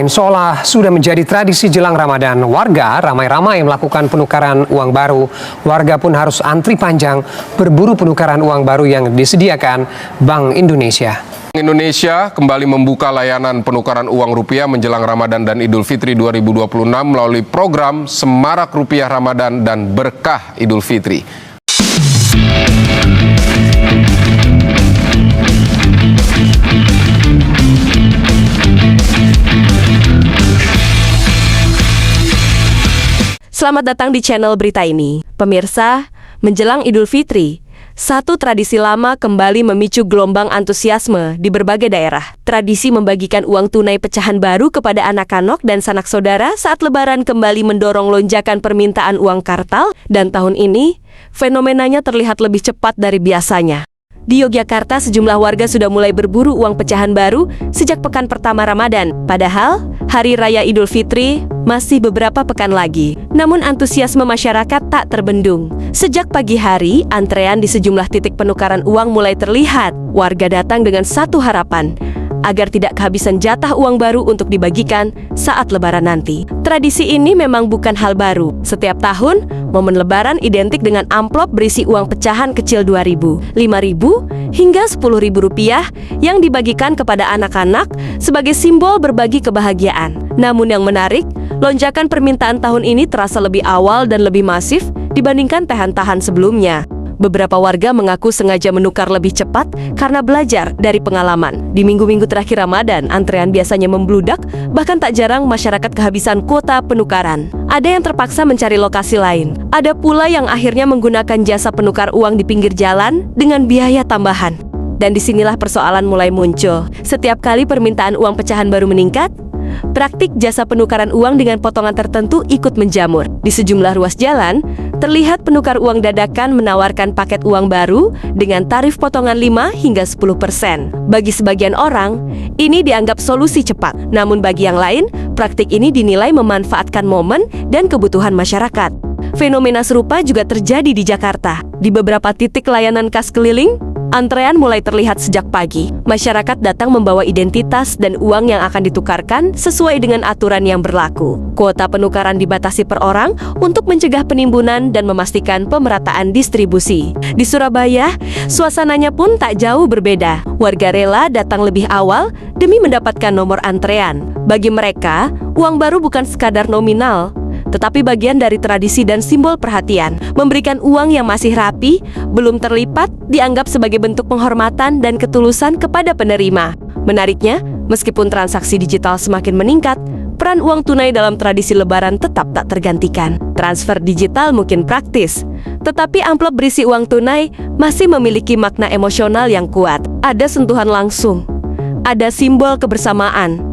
Seolah sudah menjadi tradisi jelang Ramadan, warga ramai-ramai melakukan penukaran uang baru. Warga pun harus antri panjang berburu penukaran uang baru yang disediakan Bank Indonesia. Bank Indonesia kembali membuka layanan penukaran uang rupiah menjelang Ramadan dan Idul Fitri 2026 melalui program Semarak Rupiah Ramadan dan Berkah Idul Fitri. Selamat datang di channel berita ini. Pemirsa, menjelang Idul Fitri, satu tradisi lama kembali memicu gelombang antusiasme di berbagai daerah. Tradisi membagikan uang tunai pecahan baru kepada anak-anak dan sanak saudara saat Lebaran kembali mendorong lonjakan permintaan uang kartal, dan tahun ini, fenomenanya terlihat lebih cepat dari biasanya. Di Yogyakarta, sejumlah warga sudah mulai berburu uang pecahan baru sejak pekan pertama Ramadan. Padahal, Hari Raya Idul Fitri masih beberapa pekan lagi. Namun antusiasme masyarakat tak terbendung. Sejak pagi hari, antrean di sejumlah titik penukaran uang mulai terlihat. Warga datang dengan satu harapan, agar tidak kehabisan jatah uang baru untuk dibagikan saat Lebaran nanti. Tradisi ini memang bukan hal baru. Setiap tahun, momen Lebaran identik dengan amplop berisi uang pecahan kecil 2.000, 5.000, hingga 10.000 rupiah yang dibagikan kepada anak-anak sebagai simbol berbagi kebahagiaan. Namun yang menarik, lonjakan permintaan tahun ini terasa lebih awal dan lebih masif dibandingkan tahun-tahun sebelumnya. Beberapa warga mengaku sengaja menukar lebih cepat karena belajar dari pengalaman. Di minggu-minggu terakhir Ramadan, antrean biasanya membludak, bahkan tak jarang masyarakat kehabisan kuota penukaran. Ada yang terpaksa mencari lokasi lain. Ada pula yang akhirnya menggunakan jasa penukar uang di pinggir jalan dengan biaya tambahan. Dan disinilah persoalan mulai muncul. Setiap kali permintaan uang pecahan baru meningkat, praktik jasa penukaran uang dengan potongan tertentu ikut menjamur. Di sejumlah ruas jalan, terlihat penukar uang dadakan menawarkan paket uang baru dengan tarif potongan 5 hingga 10%. Bagi sebagian orang, ini dianggap solusi cepat. Namun bagi yang lain, praktik ini dinilai memanfaatkan momen dan kebutuhan masyarakat. Fenomena serupa juga terjadi di Jakarta. Di beberapa titik layanan kas keliling, antrean mulai terlihat sejak pagi. Masyarakat datang membawa identitas dan uang yang akan ditukarkan sesuai dengan aturan yang berlaku. Kuota penukaran dibatasi per orang untuk mencegah penimbunan dan memastikan pemerataan distribusi. Di Surabaya, suasananya pun tak jauh berbeda. Warga rela datang lebih awal demi mendapatkan nomor antrean. Bagi mereka, uang baru bukan sekadar nominal, tetapi bagian dari tradisi dan simbol perhatian. Memberikan uang yang masih rapi, belum terlipat, dianggap sebagai bentuk penghormatan dan ketulusan kepada penerima. Menariknya, meskipun transaksi digital semakin meningkat, peran uang tunai dalam tradisi Lebaran tetap tak tergantikan. Transfer digital mungkin praktis, tetapi amplop berisi uang tunai masih memiliki makna emosional yang kuat. Ada sentuhan langsung, ada simbol kebersamaan,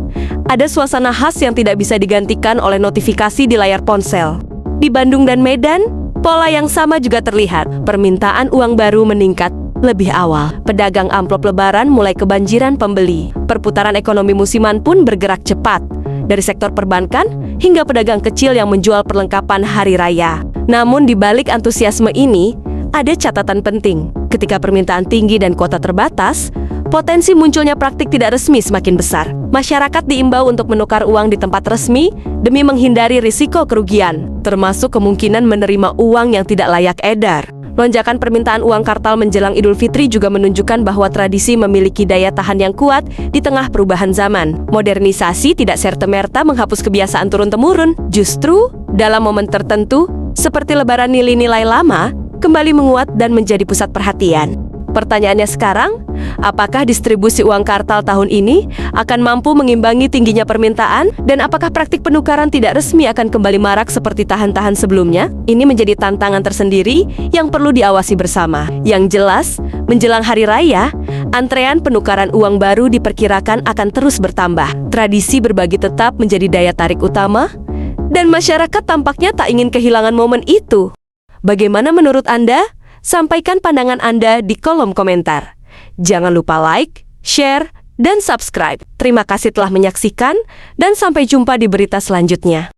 ada suasana khas yang tidak bisa digantikan oleh notifikasi di layar ponsel. Di Bandung dan Medan, pola yang sama juga terlihat. Permintaan uang baru meningkat lebih awal. Pedagang amplop Lebaran mulai kebanjiran pembeli. Perputaran ekonomi musiman pun bergerak cepat, dari sektor perbankan hingga pedagang kecil yang menjual perlengkapan hari raya. Namun di balik antusiasme ini, ada catatan penting. Ketika permintaan tinggi dan kuota terbatas, potensi munculnya praktik tidak resmi semakin besar. Masyarakat diimbau untuk menukar uang di tempat resmi demi menghindari risiko kerugian, termasuk kemungkinan menerima uang yang tidak layak edar. Lonjakan permintaan uang kartal menjelang Idul Fitri juga menunjukkan bahwa tradisi memiliki daya tahan yang kuat di tengah perubahan zaman. Modernisasi tidak serta-merta menghapus kebiasaan turun-temurun. Justru, dalam momen tertentu, seperti Lebaran, nilai-nilai lama kembali menguat dan menjadi pusat perhatian. Pertanyaannya sekarang, apakah distribusi uang kartal tahun ini akan mampu mengimbangi tingginya permintaan? Dan apakah praktik penukaran tidak resmi akan kembali marak seperti tahun-tahun sebelumnya? Ini menjadi tantangan tersendiri yang perlu diawasi bersama. Yang jelas, menjelang Hari Raya, antrean penukaran uang baru diperkirakan akan terus bertambah. Tradisi berbagi tetap menjadi daya tarik utama, dan masyarakat tampaknya tak ingin kehilangan momen itu. Bagaimana menurut Anda? Sampaikan pandangan Anda di kolom komentar. Jangan lupa like, share, dan subscribe. Terima kasih telah menyaksikan, dan sampai jumpa di berita selanjutnya.